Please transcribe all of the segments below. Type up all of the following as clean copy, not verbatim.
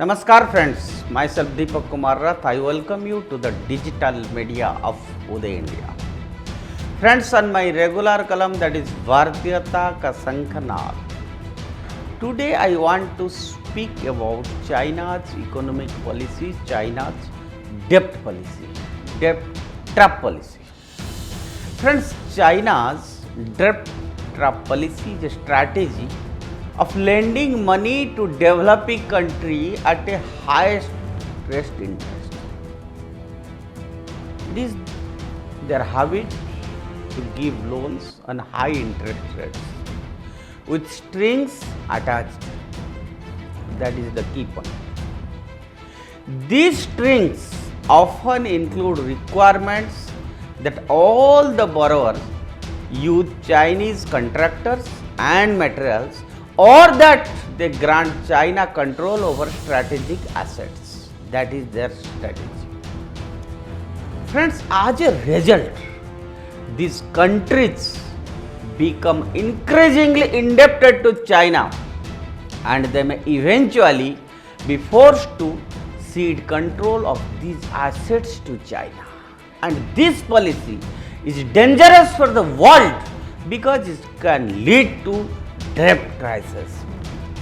Namaskar friends, myself Deepak Kumar Rath. I welcome you to the digital media of Uday India. Friends, on my regular column that is Bhartiyata Ka Shankhanad. Today I want to speak about China's economic policy, China's debt policy, debt trap policy. Friends, China's debt trap policy is a strategy of lending money to developing country at a highest rate interest. It is their habit to give loans on high interest rates with strings attached. That is the key point. These strings often include requirements that all the borrowers use Chinese contractors and materials, or that they grant China control over strategic assets. That is their strategy. Friends, as a result, these countries become increasingly indebted to China, and they may eventually be forced to cede control of these assets to China. And this policy is dangerous for the world because it can lead to debt crisis,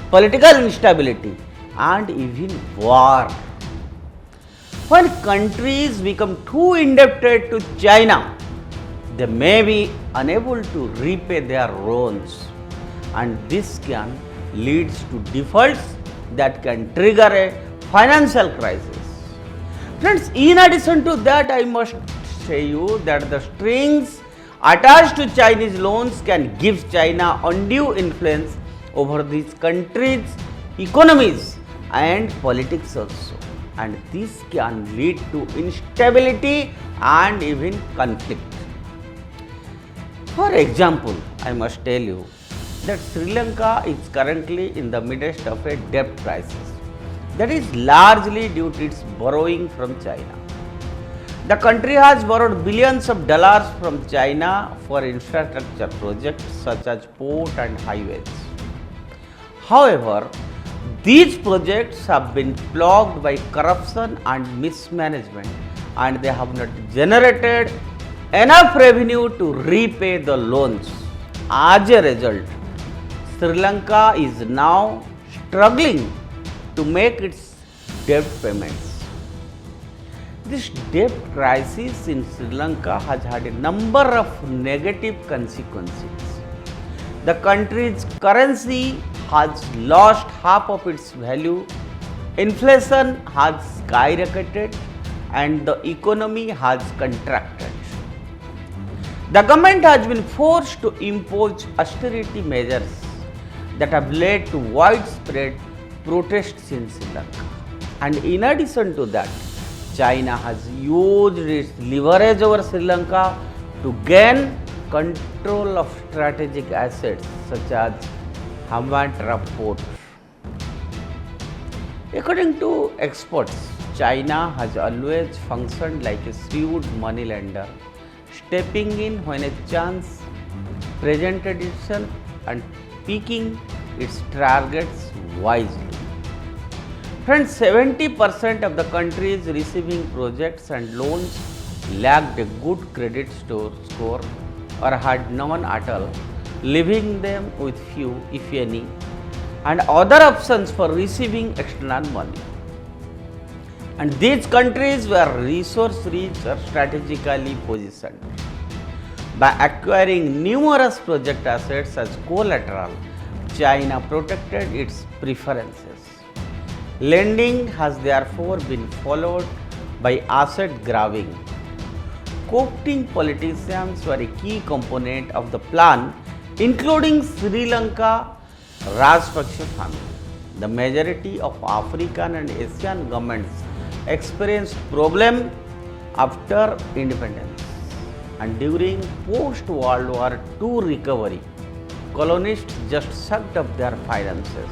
political instability, and even war. When countries become too indebted to China, they may be unable to repay their loans, and this can lead to defaults that can trigger a financial crisis. Friends, in addition to that, I must say you that the strings attached to Chinese loans can give China undue influence over these countries' economies and politics also, and this can lead to instability and even conflict. For example, I must tell you that Sri Lanka is currently in the midst of a debt crisis that is largely due to its borrowing from China. The country has borrowed billions of dollars from China for infrastructure projects such as port and highways. However, these projects have been plagued by corruption and mismanagement, and they have not generated enough revenue to repay the loans. As a result, Sri Lanka is now struggling to make its debt payments. This debt crisis in Sri Lanka has had a number of negative consequences. The country's currency has lost half of its value, inflation has skyrocketed, and the economy has contracted. The government has been forced to impose austerity measures that have led to widespread protests in Sri Lanka. And in addition to that, China has used its leverage over Sri Lanka to gain control of strategic assets such as Hambantota port. According to experts, China has always functioned like a shrewd moneylender, stepping in when a chance presented itself and picking its targets wisely. Friends, 70% of the countries receiving projects and loans lacked a good credit score or had none at all, leaving them with few, if any, and other options for receiving external money. And these countries were resource rich or strategically positioned. By acquiring numerous project assets as collateral, China protected its preferences. Lending has therefore been followed by asset grabbing. Corrupting politicians were a key component of the plan, including Sri Lanka Rajapaksa family. The majority of African and Asian governments experienced problems after independence, and during post-World War II recovery, colonists just sucked up their finances.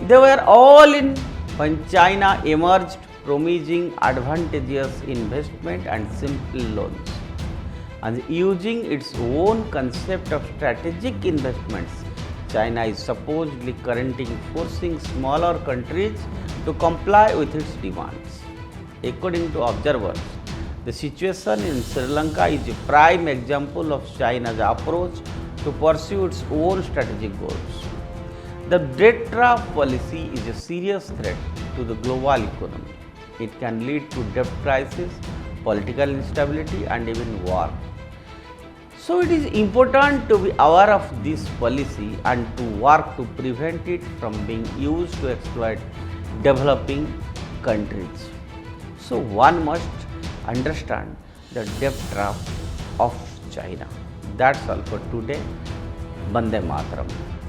They were all in when China emerged, promising advantageous investment and simple loans. And using its own concept of strategic investments, China is supposedly currently forcing smaller countries to comply with its demands. According to observers, the situation in Sri Lanka is a prime example of China's approach to pursue its own strategic goals. The debt trap policy is a serious threat to the global economy. It can lead to debt crisis, political instability, and even war. So it is important to be aware of this policy and to work to prevent it from being used to exploit developing countries. So one must understand the debt trap of China. That's all for today. Bande Mataram.